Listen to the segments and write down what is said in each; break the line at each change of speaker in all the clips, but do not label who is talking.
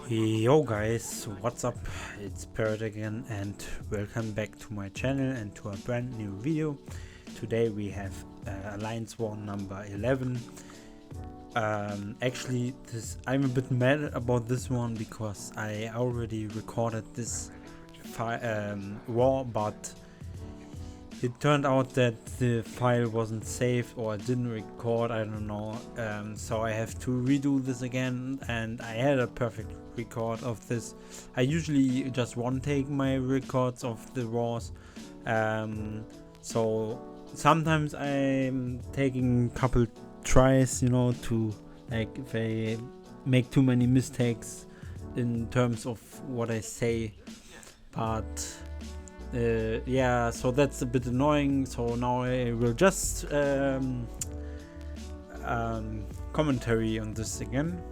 Yo guys, what's up? It's Parated again and welcome back to my channel and to a brand new video. Today we have Alliance War number 11. Actually, I'm a bit mad about this one because I already recorded this war, but it turned out that the file wasn't saved or didn't record, I don't know, so I have to redo this again, and I had a perfect record of this. I usually just one take my records of the wars, so sometimes I'm taking a couple tries, to, like, if I make too many mistakes in terms of what I say, but yeah, so that's a bit annoying. So now I will just commentary on this again,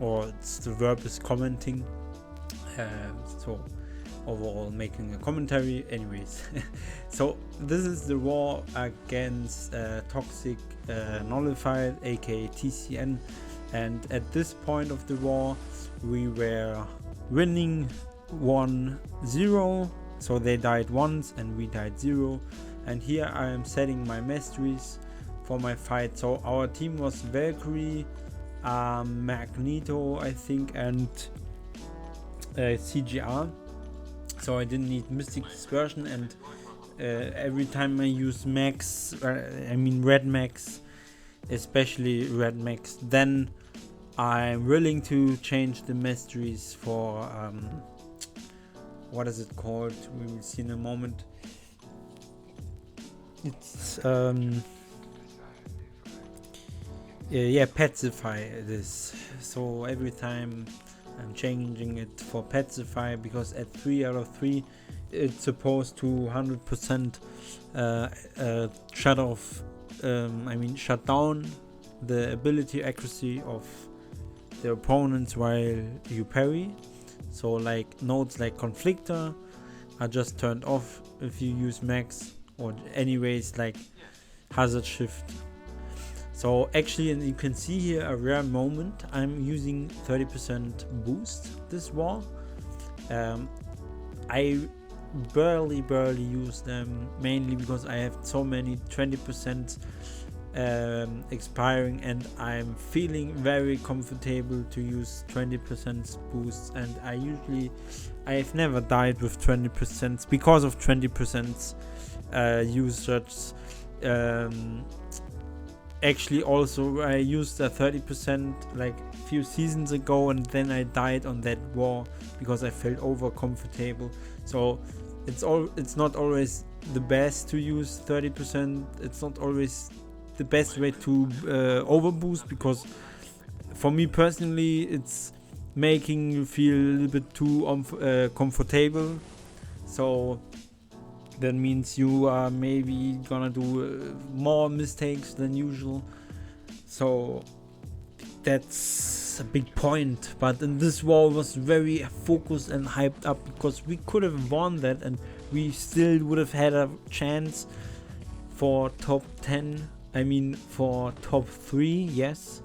or the verb is commenting, so overall making a commentary anyways. So this is the war against toxic nullified, aka TCN, and at this point of the war we were winning 1-0. So they died once and we died 0. And here I am setting my masteries for my fight. So our team was Valkyrie, Magneto, I think, and CGR. So I didn't need Mystic Dispersion, and every time I use max, red max, especially red max, then I'm willing to change the masteries for what is it called? We will see in a moment. It's pacify this. So every time I'm changing it for pacify, because at 3 out of 3 it's supposed to 100% shut down the ability accuracy of the opponents while you parry. So like nodes like conflictor are just turned off if you use max, or anyways like hazard shift. So actually, and you can see here a rare moment, I'm using 30% boost this war. I barely use them, mainly because I have so many 20% expiring, and I'm feeling very comfortable to use 20% boosts, and I have never died with 20% because of 20% usage. Actually, also I used a 30% like a few seasons ago, and then I died on that war because I felt over comfortable. So it's not always the best to use 30%. It's not always the best way to overboost, because for me personally it's making you feel a little bit too comfortable. So that means you are maybe gonna do more mistakes than usual. So that's a big point. But in this war was very focused and hyped up, because we could have won that and we still would have had a chance for top 10. For top 3, yes.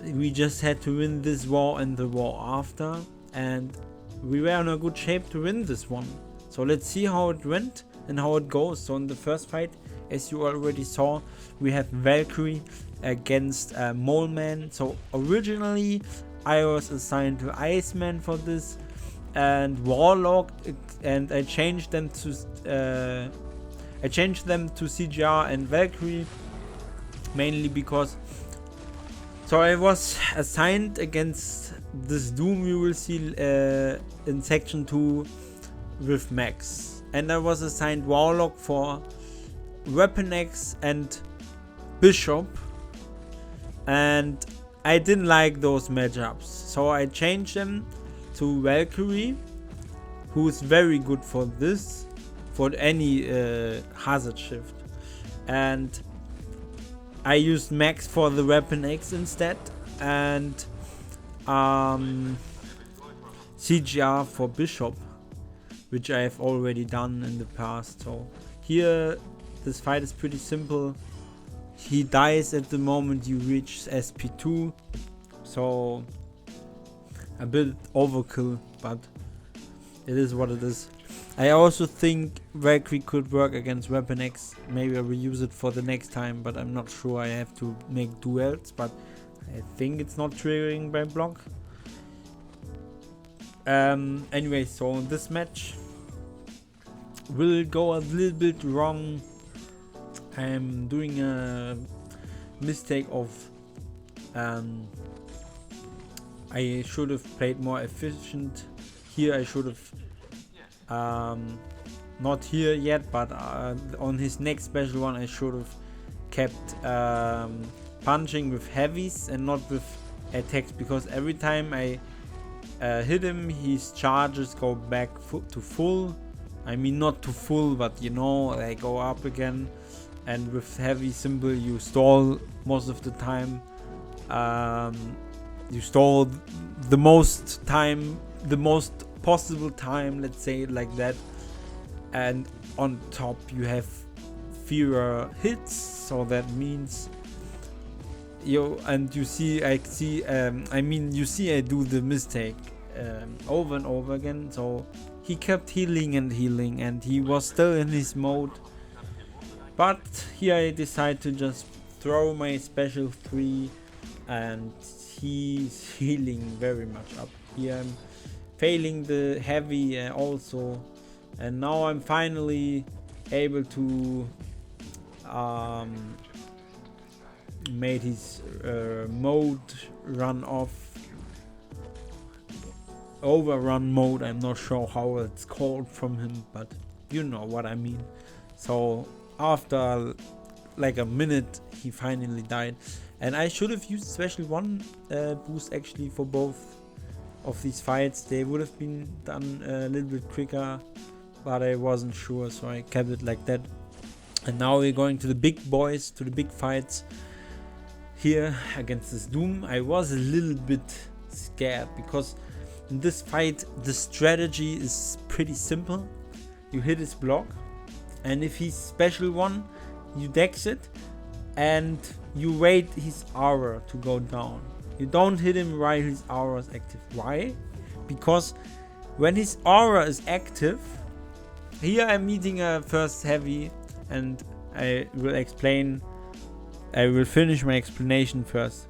We just had to win this war and the war after, and we were in a good shape to win this one. So let's see how it went and how it goes. So in the first fight, as you already saw, we have Valkyrie against Moleman. So originally I was assigned to Iceman for this, and Warlock, and I changed them to CGR and Valkyrie, mainly because I was assigned against this Doom you will see in section 2 with Max, and I was assigned Warlock for Weapon X and Bishop, and I didn't like those matchups, so I changed them to Valkyrie, who is very good for this, for any hazard shift, and I used Max for the Weapon X instead, and CGR for Bishop, which I have already done in the past. So here this fight is pretty simple. He dies at the moment you reach SP2, so a bit overkill, but it is what it is. I also think Valkyrie could work against Weapon X. Maybe I will use it for the next time, but I'm not sure. I have to make duels, but I think it's not triggering by block. Anyway, so this match will go a little bit wrong. I'm doing a mistake of I should have played more efficient. Here I should have not here yet, but on his next special one I should have kept punching with heavies and not with attacks, because every time I hit him, his charges go back to full. I mean, not to full, but you know, they go up again. And with heavy symbol you stall most of the time. You stall the most possible time, let's say it like that. And on top you have fewer hits, so that means you see I do the mistake over and over again. So he kept healing, and he was still in his mode. But here I decide to just throw my special 3, and he's healing very much up. Here I'm failing the heavy also, and now I'm finally able to made his mode run off, overrun mode. I'm not sure how it's called from him, but you know what I mean. So after like a minute he finally died, and I should have used special 1 boost actually for both of these fights. They would have been done a little bit quicker, but I wasn't sure, so I kept it like that. And now we're going to the big boys, to the big fights here against this Doom. I was a little bit scared because in this fight the strategy is pretty simple. You hit his block, and if he's special 1 you dex it, and you wait his aura to go down. You don't hit him while his aura is active. Why? Because when his aura is active, here I'm meeting a first heavy, and I will finish my explanation first.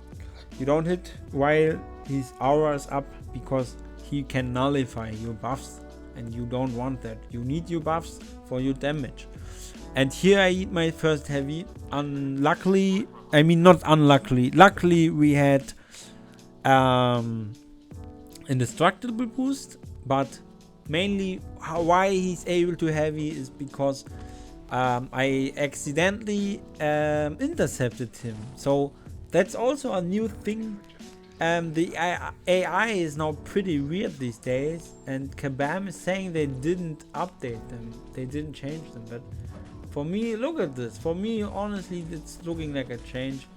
You don't hit while his aura is up, because he can nullify your buffs, and you don't want that. You need your buffs for your damage. And here I eat my first heavy. Luckily we had indestructible boost, but mainly why he's able to heavy is because I accidentally intercepted him. So that's also a new thing. The AI is now pretty weird these days, and Kabam is saying they didn't update them, they didn't change them. But for me, look at this. For me, honestly, it's looking like a change.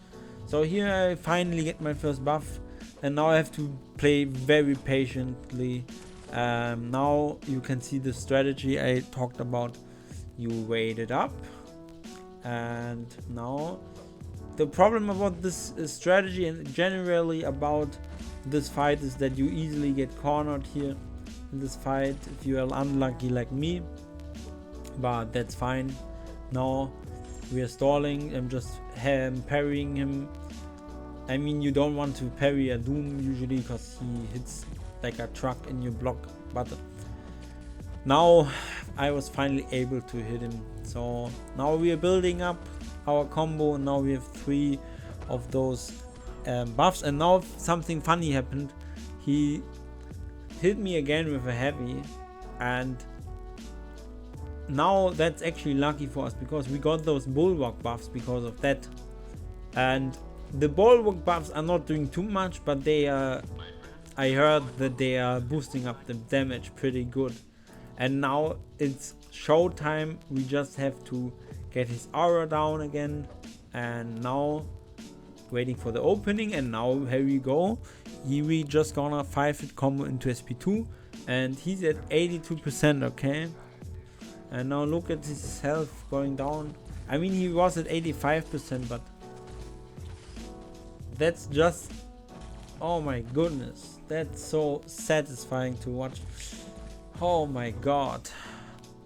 So here I finally get my first buff, and now I have to play very patiently. Now you can see the strategy I talked about. You wait it up, and now the problem about this strategy and generally about this fight is that you easily get cornered here in this fight if you are unlucky like me, but that's fine. Now we are stalling. I'm just parrying him. I mean, you don't want to parry a Doom usually because he hits like a truck in your block, but now I was finally able to hit him. So now we are building up our combo. Now we have 3 of those buffs, and now something funny happened. He hit me again with a heavy, and now that's actually lucky for us because we got those bulwark buffs because of that. And the bulwark buffs are not doing too much, but they are, I heard that they are boosting up the damage pretty good. And now it's showtime. We just have to get his aura down again, and now waiting for the opening. And now here we go. We just gonna 5-hit combo into SP2, and he's at 82%. Okay, and now look at his health going down. I mean, he was at 85%, but that's just Oh my goodness, that's so satisfying to watch. Oh my god,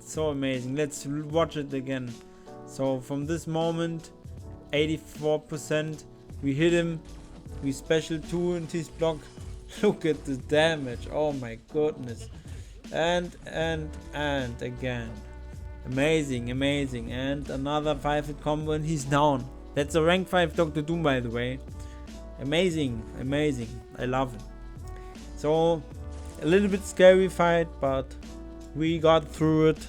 so amazing. Let's watch it again. So from this moment, 84%, we hit him, we special 2 into his block. Look at the damage. Oh my goodness. And again, amazing, amazing. And another 5-hit combo and he's down. That's a rank 5 Dr. Doom, by the way. Amazing, amazing. I love it. So a little bit scary fight, but we got through it.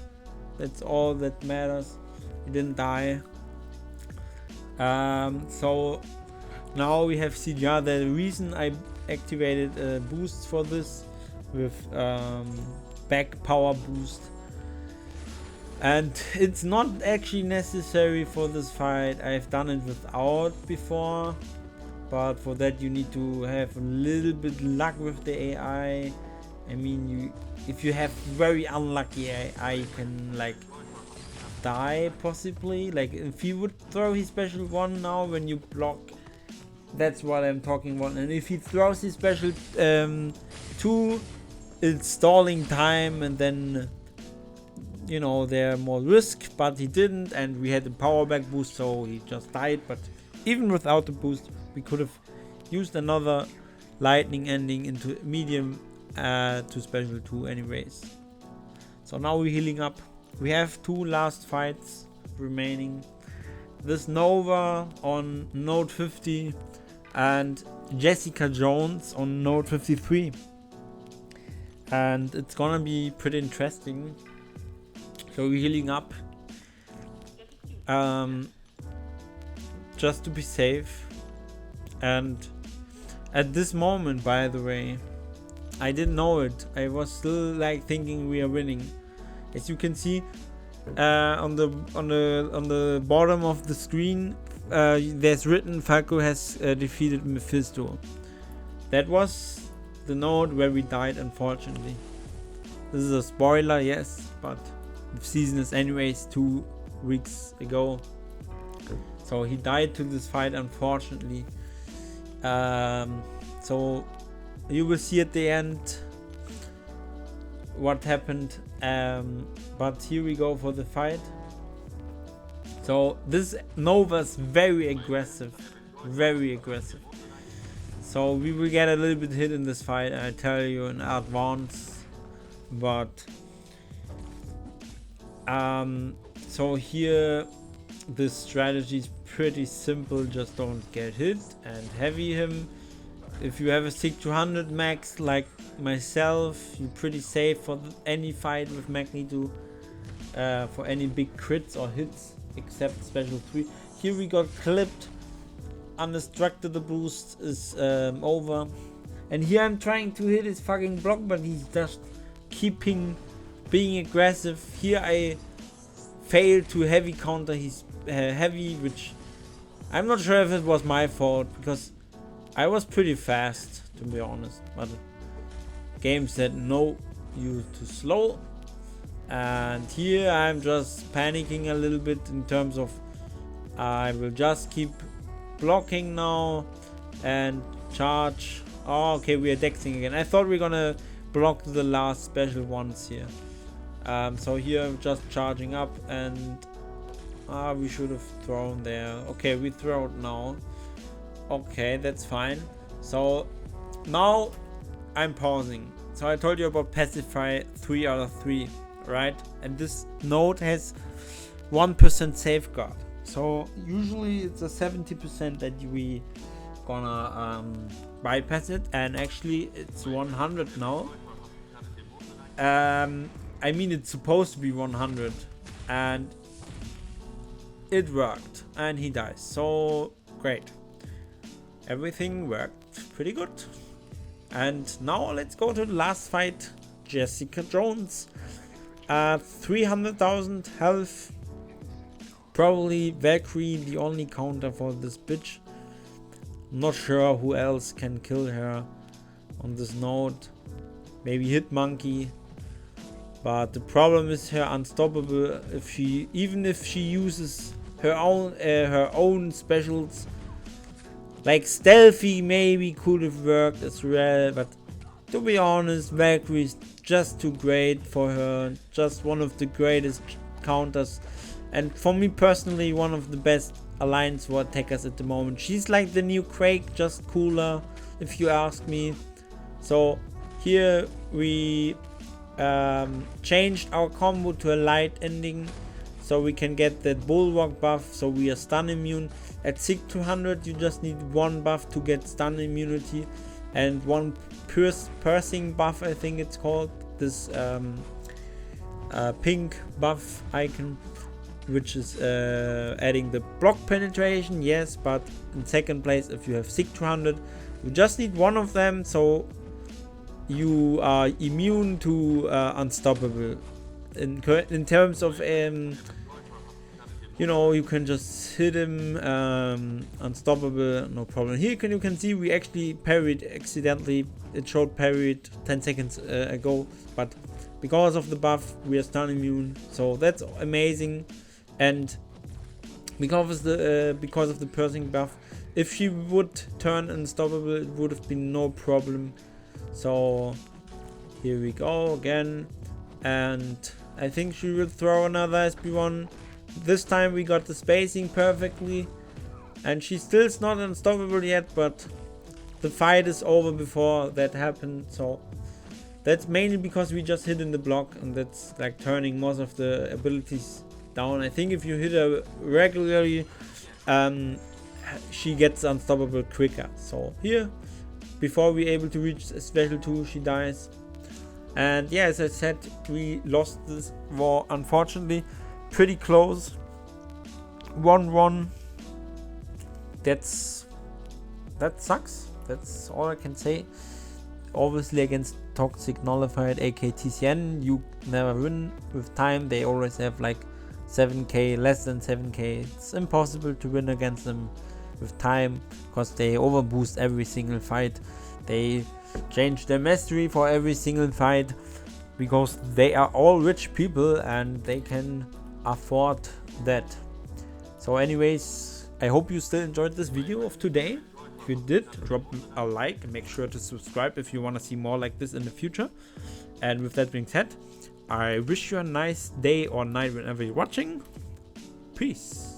That's all that matters. We didn't die. So now we have CGR. The reason I activated boosts for this with back power boost, and it's not actually necessary for this fight. I've done it without before, but for that you need to have a little bit luck with the AI. I mean, if you have very unlucky AI, you can like die possibly. Like if he would throw his special 1 now when you block, that's what I'm talking about. And if he throws his special 2, it's stalling time, and then you know there more risk, but he didn't, and we had the power back boost, so he just died. But even without the boost, we could have used another lightning ending into medium to special 2 anyways. So now we're healing up. We have 2 last fights remaining. This Nova on node 50 and Jessica Jones on node 53. And it's gonna be pretty interesting. So we're healing up. Just to be safe. And at this moment, by the way, I didn't know it. I was still like thinking we are winning. As you can see, on the bottom of the screen, there's written Falco has defeated Mephisto. That was the node where we died, unfortunately. This is a spoiler, yes, but the season is anyways 2 weeks ago. So he died to this fight, unfortunately. So you will see at the end what happened, but here we go for the fight. So this Nova's very aggressive, very aggressive. So we will get a little bit hit in this fight, I tell you in advance. But so here the strategy is pretty simple. Just don't get hit and heavy him. If you have a 6200 max like myself, you're pretty safe for any fight with Magneto, for any big crits or hits, except special 3. Here we got clipped. Undestructed, the boost is over. And here I'm trying to hit his fucking block, but he's just keeping being aggressive. Here I failed to heavy counter his heavy, which I'm not sure if it was my fault, because I was pretty fast, to be honest, but game said no, you're too slow. And here I'm just panicking a little bit in terms of I will just keep blocking now and charge. Oh, okay, we are dexing again. I thought we were gonna block the last special ones here. So here I'm just charging up, and we should have thrown there. Okay, we throw it now. Okay, that's fine. So now I'm pausing. So I told you about pacify 3 out of 3, right? And this node has 1% safeguard. So usually it's a 70% that we gonna bypass it, and actually it's 100 now. I mean, it's supposed to be 100, and it worked, and he dies. So great. Everything worked pretty good. And now let's go to the last fight. Jessica Jones. 300,000 health. Probably Valkyrie the only counter for this bitch. Not sure who else can kill her on this node. Maybe Hitmonkey. But the problem is her unstoppable. Even if she uses her own specials, Like stealthy maybe could have worked as well, but to be honest, Valkyrie is just too great for her. Just one of the greatest counters, and for me personally, one of the best alliance war attackers at the moment. She's like the new Quake, just cooler, if you ask me. So here we changed our combo to a light ending, so we can get that bulwark buff, so we are stun immune. At SIG 200 you just need one buff to get stun immunity, and one piercing buff, I think it's called, this pink buff icon, which is adding the block penetration. Yes, but in second place, if you have SIG 200, you just need one of them, so you are immune to unstoppable. In terms of you know, you can just hit him unstoppable, no problem. Here you can see we actually parried accidentally. It showed parried 10 seconds ago, but because of the buff we are stun immune, so that's amazing. And because of the piercing buff, if she would turn unstoppable, it would have been no problem. So here we go again, and I think she will throw another SB1. This time we got the spacing perfectly, and she still's not unstoppable yet, but the fight is over before that happened. So that's mainly because we just hit in the block, and that's like turning most of the abilities down. I think if you hit her regularly, she gets unstoppable quicker. So here, before we're able to reach special 2, she dies. And yeah, as I said, we lost this war, unfortunately. Pretty close. 1-1. That sucks. That's all I can say. Obviously against toxic nullified AK TCN, you never win with time. They always have like 7k, less than 7k. It's impossible to win against them with time, because they overboost every single fight. They change their mastery for every single fight, because they are all rich people and they can afford that. So anyways, I hope you still enjoyed this video of today. If you did, drop a like and make sure to subscribe if you want to see more like this in the future. And with that being said, I wish you a nice day or night whenever you're watching. Peace.